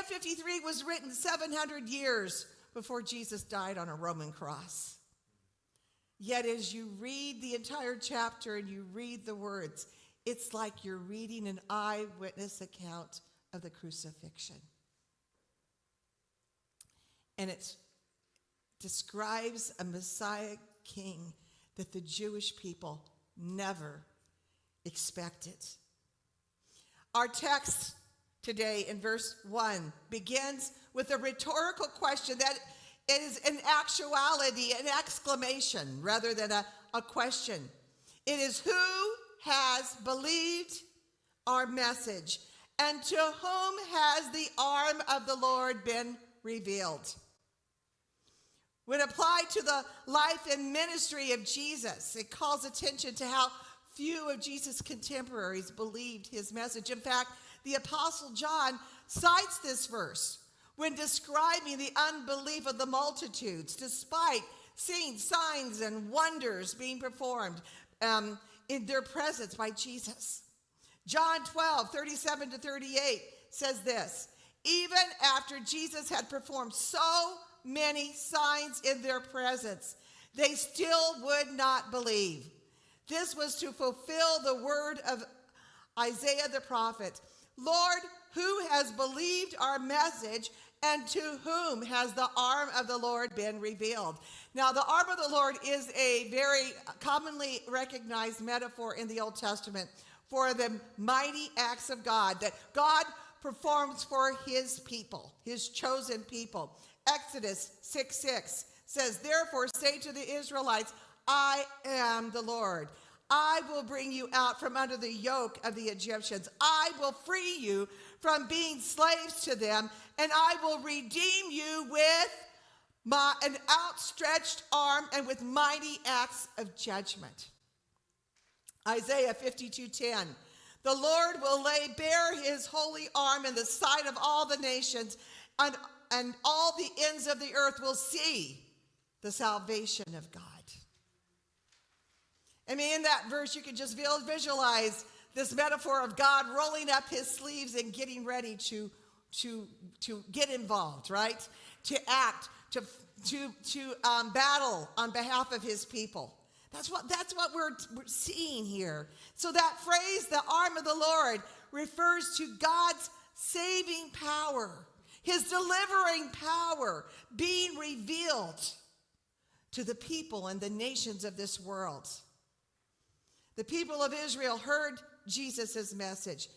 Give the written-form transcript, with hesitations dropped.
53 was written 700 years before Jesus died on a Roman cross. Yet as you read the entire chapter and you read the words, it's like you're reading an eyewitness account of the crucifixion. And it describes a Messiah king that the Jewish people never expected. Our text today in verse 1 begins with a rhetorical question that is in actuality an exclamation rather than a question. It is, who has believed our message, and to whom has the arm of the Lord been revealed? When applied to the life and ministry of Jesus, it calls attention to how few of Jesus' contemporaries believed his message. In fact, the Apostle John cites this verse when describing the unbelief of the multitudes, despite seeing signs and wonders being performed in their presence by Jesus. John 12:37-38 says this: even after Jesus had performed so many signs in their presence, they still would not believe. This was to fulfill the word of Isaiah the prophet. Lord, who has believed our message, and to whom has the arm of the Lord been revealed? Now, the arm of the Lord is a very commonly recognized metaphor in the Old Testament for the mighty acts of God that God performs for his people, his chosen people. Exodus 6:6 says, therefore say to the Israelites, I am the Lord. I will bring you out from under the yoke of the Egyptians. I will free you from being slaves to them, and I will redeem you with an outstretched arm and with mighty acts of judgment. Isaiah 52:10, the Lord will lay bare his holy arm in the sight of all the nations, and all the ends of the earth will see the salvation of God. I mean, in that verse, you can just visualize this metaphor of God rolling up his sleeves and getting ready to get involved, right? To act, to battle on behalf of his people. That's what we're seeing here. So that phrase, the arm of the Lord, refers to God's saving power, his delivering power being revealed to the people and the nations of this world. The people of Israel heard Jesus' message.